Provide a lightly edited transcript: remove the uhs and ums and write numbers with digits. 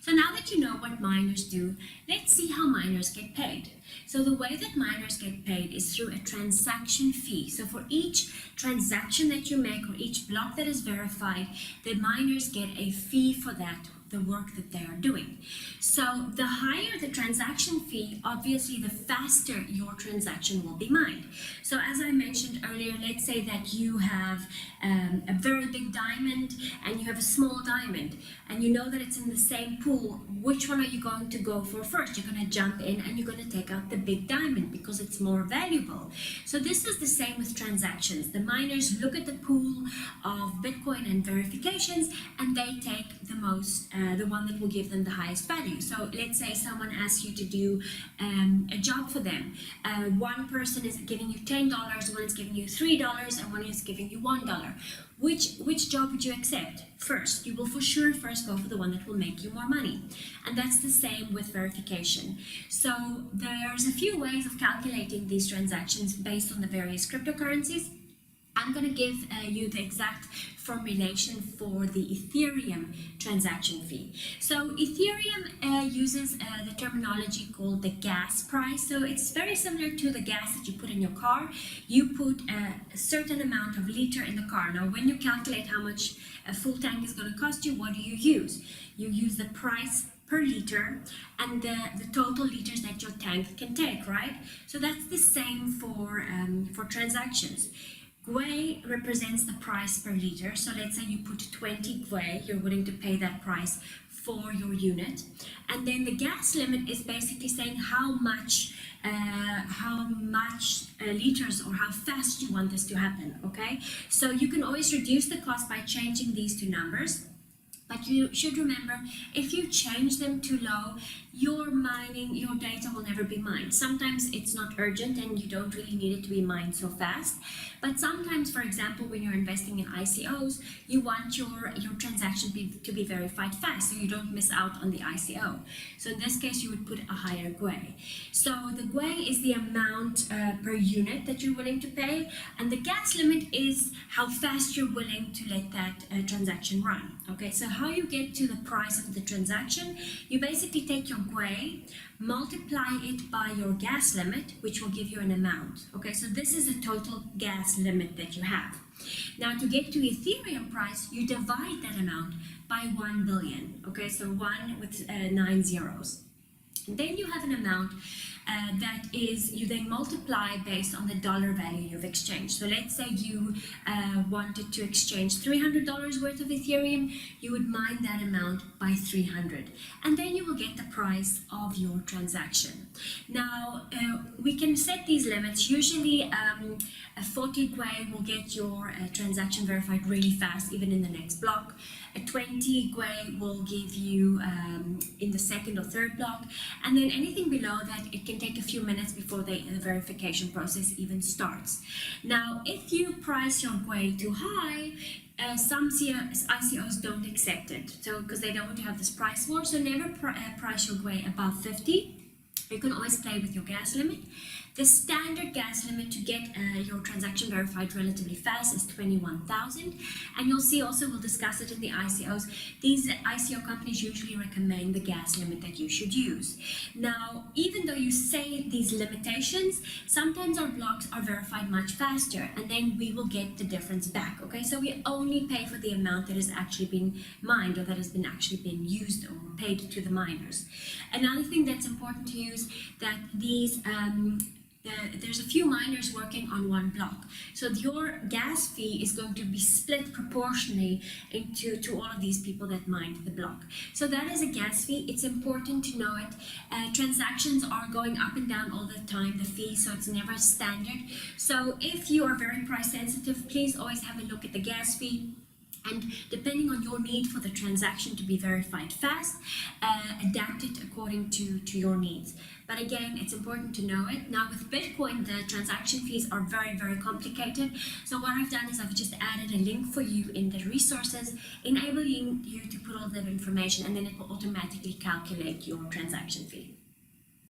So now that you know what miners do, let's see how miners get paid. So the way that miners get paid is through a transaction fee. So for each transaction that you make or each block that is verified, the miners get a fee for that, the work that they are doing. So the higher the transaction fee, obviously the faster your transaction will be mined. So as I mentioned earlier, let's say that you have a very big diamond and you have a small diamond, and you know that it's in the same pool. Which one are you going to go for first? You're going to jump in and you're going to take out the big diamond because it's more valuable. So this is the same with transactions. The miners look at the pool of Bitcoin and verifications, and they take the most, the one that will give them the highest value. So let's say someone asks you to do a job for them. One person is giving you $10, one is giving you $3, and one is giving you $1. Which job would you accept first? You will for sure first go for the one that will make you more money. And that's the same with verification. So there's a few ways of calculating these transactions based on the various cryptocurrencies. I'm going to give you the exact formulation for the Ethereum transaction fee. So Ethereum uses the terminology called the gas price. So it's very similar to the gas that you put in your car. You put a certain amount of liter in the car. Now, when you calculate how much a full tank is going to cost you, what do you use? You use the price per liter and the total liters that your tank can take, right? So that's the same for transactions. GUI represents the price per liter. So let's say you put 20 GUI, you're willing to pay that price for your unit. And then the gas limit is basically saying how much liters or how fast you want this to happen, okay? So you can always reduce the cost by changing these two numbers. But you should remember, if you change them too low, your data will never be mined. Sometimes it's not urgent and you don't really need it to be mined so fast. But sometimes, for example, when you're investing in ICOs, you want your transaction to be verified fast so you don't miss out on the ICO. So in this case, you would put a higher GUI. So the GUI is the amount per unit that you're willing to pay, and the gas limit is how fast you're willing to let that transaction run. Okay, so how you get to the price of the transaction, you basically take your GUI, multiply it by your gas limit, which will give you an amount. Okay, so this is the total gas limit that you have. Now, to get to Ethereum price, you divide that amount by 1 billion. Okay, so 1 with 9 zeros. And then you have an amount that is, you then multiply based on the dollar value you've exchanged. So let's say you wanted to exchange $300 worth of Ethereum, you would mine that amount by 300. And then you will get the price of your transaction. Now, we can set these limits. Usually, a 40 GUI will get your transaction verified really fast, even in the next block. A 20 GUI will give you in the second or third block. And then anything below that, it can take a few minutes before the verification process even starts. Now, if you price your GUI too high, some ICOs don't accept it, so because they don't want to have this price war. So never price your GUI above 50. You can always play with your gas limit. The standard gas limit to get your transaction verified relatively fast is 21,000. And you'll see also, we'll discuss it in the ICOs, these ICO companies usually recommend the gas limit that you should use. Now, even though you say these limitations, sometimes our blocks are verified much faster, and then we will get the difference back, okay? So we only pay for the amount that has actually been mined or that has been actually been used or paid to the miners. Another thing that's important to use, that these there's a few miners working on one block, so your gas fee is going to be split proportionally to all of these people that mined the block. So that is a gas fee. It's important to know it. Transactions are going up and down all the time, the fee, so it's never standard. So if you are very price sensitive, please always have a look at the gas fee. And depending on your need for the transaction to be verified fast, adapt it according to your needs. But again, it's important to know it. Now with Bitcoin, the transaction fees are very, very complicated. So what I've done is I've just added a link for you in the resources, enabling you to put all that information, and then it will automatically calculate your transaction fee.